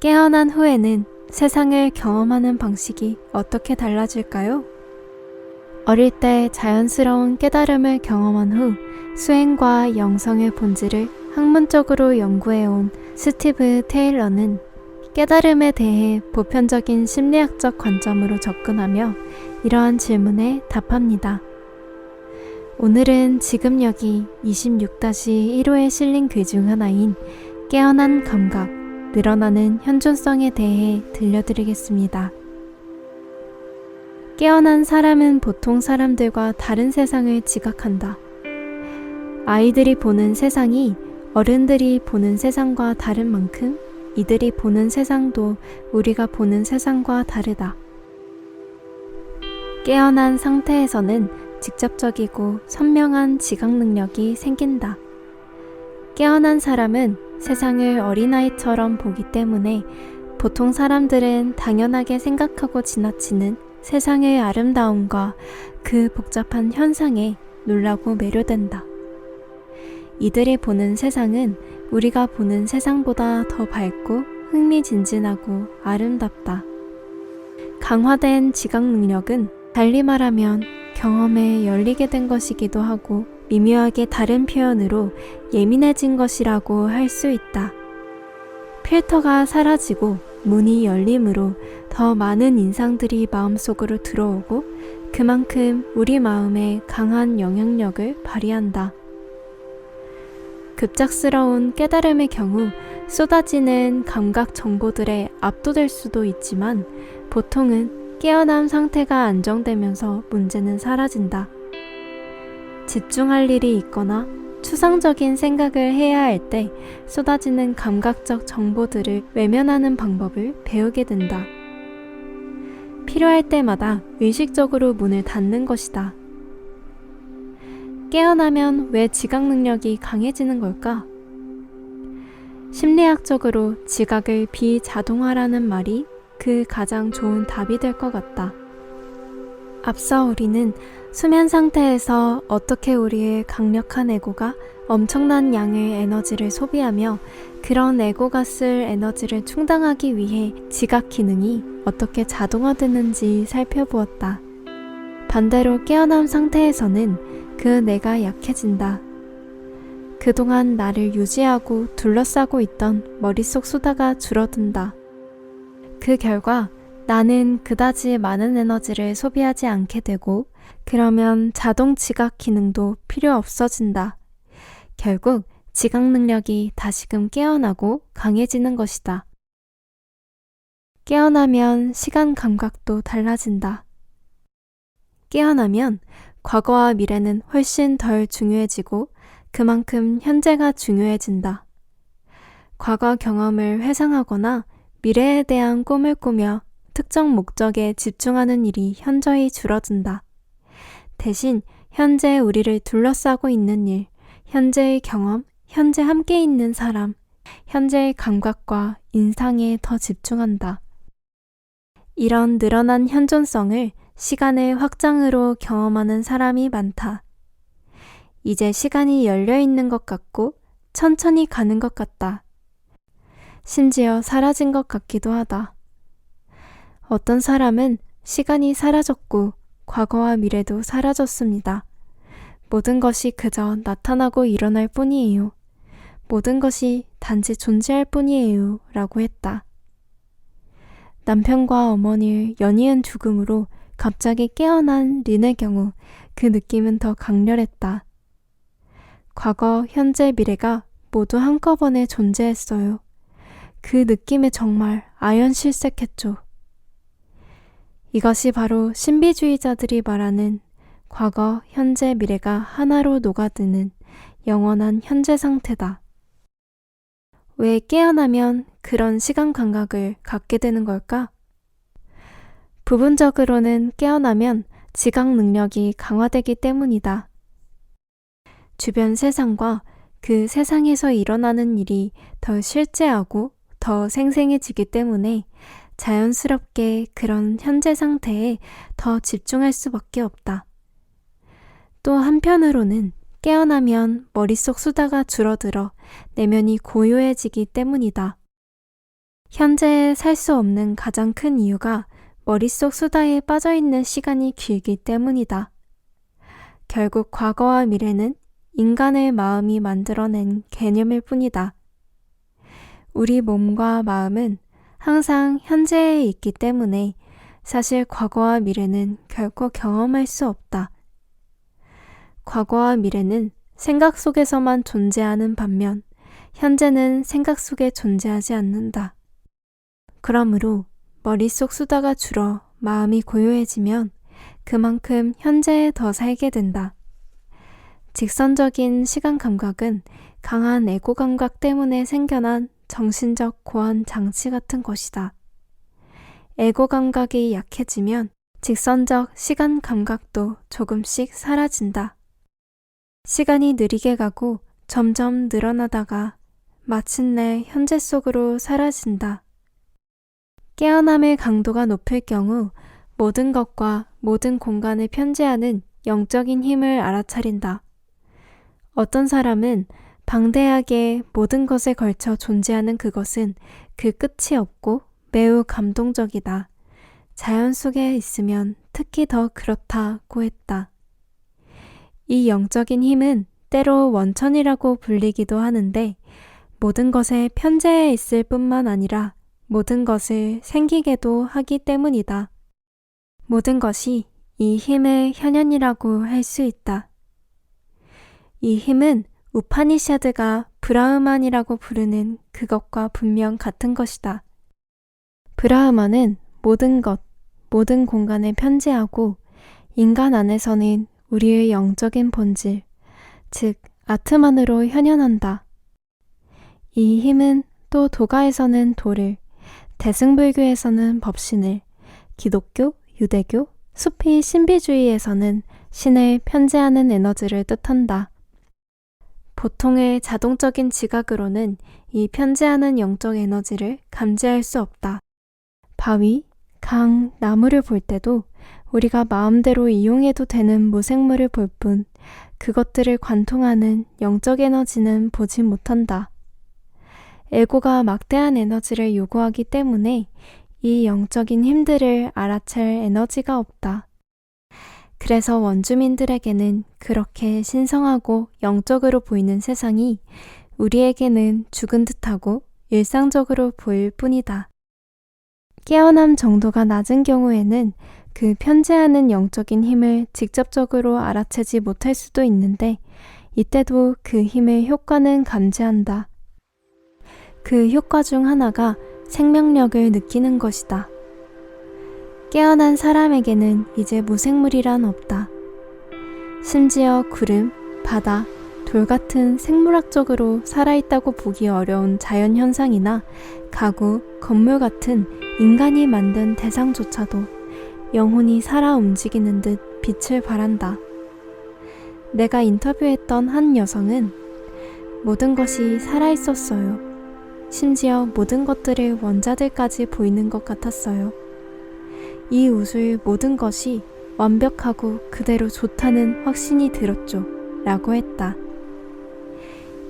깨어난 후에는 세상을 경험하는 방식이 어떻게 달라질까요? 어릴 때 자연스러운 깨달음을 경험한 후 수행과 영성의 본질을 학문적으로 연구해온 스티브 테일러는 깨달음에 대해 보편적인 심리학적 관점으로 접근하며 이러한 질문에 답합니다. 오늘은 지금 여기 26-1호에 실린 글 중 하나인 깨어난 감각, 늘어나는 현존성에 대해 들려드리겠습니다. 깨어난 사람은 보통 사람들과 다른 세상을 지각한다. 아이들이 보는 세상이 어른들이 보는 세상과 다른 만큼 이들이 보는 세상도 우리가 보는 세상과 다르다. 깨어난 상태에서는 직접적이고 선명한 지각 능력이 생긴다. 깨어난 사람은 세상을 어린아이처럼 보기 때문에 보통 사람들은 당연하게 생각하고 지나치는 세상의 아름다움과 그 복잡한 현상에 놀라고 매료된다. 이들이 보는 세상은 우리가 보는 세상보다 더 밝고 흥미진진하고 아름답다. 강화된 지각 능력은 달리 말하면 경험에 열리게 된 것이기도 하고 미묘하게 다른 표현으로 예민해진 것이라고 할 수 있다. 필터가 사라지고 문이 열림으로 더 많은 인상들이 마음속으로 들어오고 그만큼 우리 마음에 강한 영향력을 발휘한다. 급작스러운 깨달음의 경우 쏟아지는 감각 정보들에 압도될 수도 있지만 보통은 깨어남 상태가 안정되면서 문제는 사라진다. 집중할 일이 있거나 추상적인 생각을 해야 할 때 쏟아지는 감각적 정보들을 외면하는 방법을 배우게 된다. 필요할 때마다 의식적으로 문을 닫는 것이다. 깨어나면 왜 지각 능력이 강해지는 걸까? 심리학적으로 지각을 비자동화라는 말이 그 가장 좋은 답이 될 것 같다. 앞서 우리는 수면 상태에서 어떻게 우리의 강력한 에고가 엄청난 양의 에너지를 소비하며 그런 에고가 쓸 에너지를 충당하기 위해 지각 기능이 어떻게 자동화되는지 살펴보았다. 반대로 깨어남 상태에서는 그 내가 약해진다. 그동안 나를 유지하고 둘러싸고 있던 머릿속 수다가 줄어든다. 그 결과 나는 그다지 많은 에너지를 소비하지 않게 되고 그러면 자동 지각 기능도 필요 없어진다. 결국 지각 능력이 다시금 깨어나고 강해지는 것이다. 깨어나면 시간 감각도 달라진다. 깨어나면 과거와 미래는 훨씬 덜 중요해지고 그만큼 현재가 중요해진다. 과거 경험을 회상하거나 미래에 대한 꿈을 꾸며 특정 목적에 집중하는 일이 현저히 줄어든다. 대신 현재 우리를 둘러싸고 있는 일, 현재의 경험, 현재 함께 있는 사람, 현재의 감각과 인상에 더 집중한다. 이런 늘어난 현존성을 시간의 확장으로 경험하는 사람이 많다. 이제 시간이 열려 있는 것 같고 천천히 가는 것 같다. 심지어 사라진 것 같기도 하다. 어떤 사람은 시간이 사라졌고 과거와 미래도 사라졌습니다. 모든 것이 그저 나타나고 일어날 뿐이에요. 모든 것이 단지 존재할 뿐이에요. 라고 했다. 남편과 어머니의 연이은 죽음으로 갑자기 깨어난 린의 경우 그 느낌은 더 강렬했다. 과거, 현재, 미래가 모두 한꺼번에 존재했어요. 그 느낌에 정말 아연실색했죠. 이것이 바로 신비주의자들이 말하는 과거, 현재, 미래가 하나로 녹아드는 영원한 현재 상태다. 왜 깨어나면 그런 시간 감각을 갖게 되는 걸까? 부분적으로는 깨어나면 지각 능력이 강화되기 때문이다. 주변 세상과 그 세상에서 일어나는 일이 더 실제하고 더 생생해지기 때문에 자연스럽게 그런 현재 상태에 더 집중할 수밖에 없다. 또 한편으로는 깨어나면 머릿속 수다가 줄어들어 내면이 고요해지기 때문이다. 현재에 살 수 없는 가장 큰 이유가 머릿속 수다에 빠져있는 시간이 길기 때문이다. 결국 과거와 미래는 인간의 마음이 만들어낸 개념일 뿐이다. 우리 몸과 마음은 항상 현재에 있기 때문에 사실 과거와 미래는 결코 경험할 수 없다. 과거와 미래는 생각 속에서만 존재하는 반면 현재는 생각 속에 존재하지 않는다. 그러므로 머릿속 수다가 줄어 마음이 고요해지면 그만큼 현재에 더 살게 된다. 직선적인 시간 감각은 강한 에고 감각 때문에 생겨난 정신적 고안 장치 같은 것이다. 에고 감각이 약해지면 직선적 시간 감각도 조금씩 사라진다. 시간이 느리게 가고 점점 늘어나다가 마침내 현재 속으로 사라진다. 깨어남의 강도가 높을 경우 모든 것과 모든 공간을 편재하는 영적인 힘을 알아차린다. 어떤 사람은 방대하게 모든 것에 걸쳐 존재하는 그것은 그 끝이 없고 매우 감동적이다. 자연 속에 있으면 특히 더 그렇다고 했다. 이 영적인 힘은 때로 원천이라고 불리기도 하는데 모든 것에 편재해 있을 뿐만 아니라 모든 것을 생기게도 하기 때문이다. 모든 것이 이 힘의 현현이라고 할 수 있다. 이 힘은 우파니샤드가 브라흐만이라고 부르는 그것과 분명 같은 것이다. 브라흐만은 모든 것, 모든 공간에 편재하고 인간 안에서는 우리의 영적인 본질, 즉 아트만으로 현현한다. 이 힘은 또 도가에서는 도를, 대승불교에서는 법신을, 기독교, 유대교, 수피 신비주의에서는 신을 편재하는 에너지를 뜻한다. 보통의 자동적인 지각으로는 이 편재하는 영적 에너지를 감지할 수 없다. 바위, 강, 나무를 볼 때도 우리가 마음대로 이용해도 되는 무생물을 볼 뿐 그것들을 관통하는 영적 에너지는 보지 못한다. 에고가 막대한 에너지를 요구하기 때문에 이 영적인 힘들을 알아챌 에너지가 없다. 그래서 원주민들에게는 그렇게 신성하고 영적으로 보이는 세상이 우리에게는 죽은 듯하고 일상적으로 보일 뿐이다. 깨어남 정도가 낮은 경우에는 그 편재하는 영적인 힘을 직접적으로 알아채지 못할 수도 있는데 이때도 그 힘의 효과는 감지한다. 그 효과 중 하나가 생명력을 느끼는 것이다. 깨어난 사람에게는 이제 무생물이란 없다. 심지어 구름, 바다, 돌 같은 생물학적으로 살아있다고 보기 어려운 자연현상이나 가구, 건물 같은 인간이 만든 대상조차도 영혼이 살아 움직이는 듯 빛을 발한다. 내가 인터뷰했던 한 여성은 모든 것이 살아있었어요. 심지어 모든 것들의 원자들까지 보이는 것 같았어요. 이 우주의 모든 것이 완벽하고 그대로 좋다는 확신이 들었죠. 라고 했다.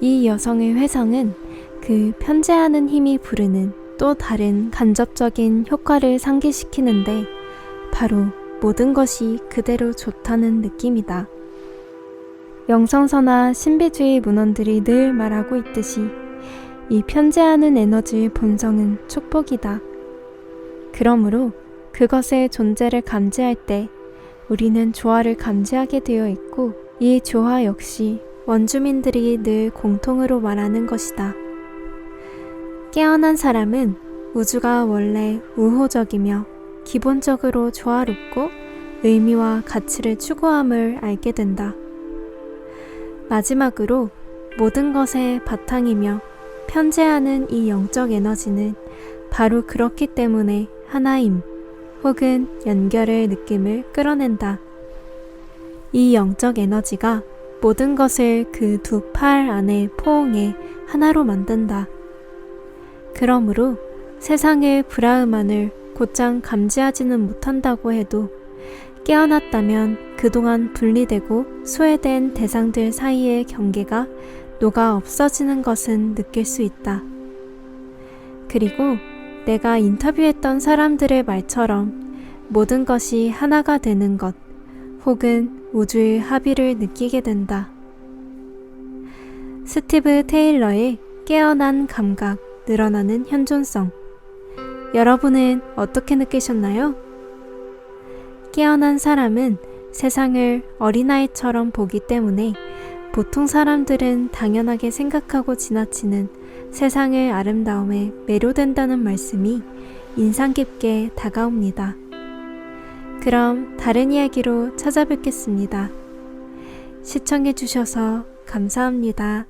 이 여성의 회상은 그 편재하는 힘이 부르는 또 다른 간접적인 효과를 상기시키는데 바로 모든 것이 그대로 좋다는 느낌이다. 영성서나 신비주의 문헌들이 늘 말하고 있듯이 이 편재하는 에너지의 본성은 축복이다. 그러므로 그것의 존재를 감지할 때 우리는 조화를 감지하게 되어 있고 이 조화 역시 원주민들이 늘 공통으로 말하는 것이다. 깨어난 사람은 우주가 원래 우호적이며 기본적으로 조화롭고 의미와 가치를 추구함을 알게 된다. 마지막으로 모든 것의 바탕이며 편재하는 이 영적 에너지는 바로 그렇기 때문에 하나임 혹은 연결의 느낌을 끌어낸다. 이 영적 에너지가 모든 것을 그 두 팔 안에 포옹해 하나로 만든다. 그러므로 세상의 브라흐만을 곧장 감지하지는 못한다고 해도 깨어났다면 그동안 분리되고 소외된 대상들 사이의 경계가 녹아 없어지는 것은 느낄 수 있다. 그리고 내가 인터뷰했던 사람들의 말처럼 모든 것이 하나가 되는 것, 혹은 우주의 합의를 느끼게 된다. 스티브 테일러의 깨어난 감각, 늘어나는 현존성. 여러분은 어떻게 느끼셨나요? 깨어난 사람은 세상을 어린아이처럼 보기 때문에 보통 사람들은 당연하게 생각하고 지나치는 세상의 아름다움에 매료된다는 말씀이 인상 깊게 다가옵니다. 그럼 다른 이야기로 찾아뵙겠습니다. 시청해 주셔서 감사합니다.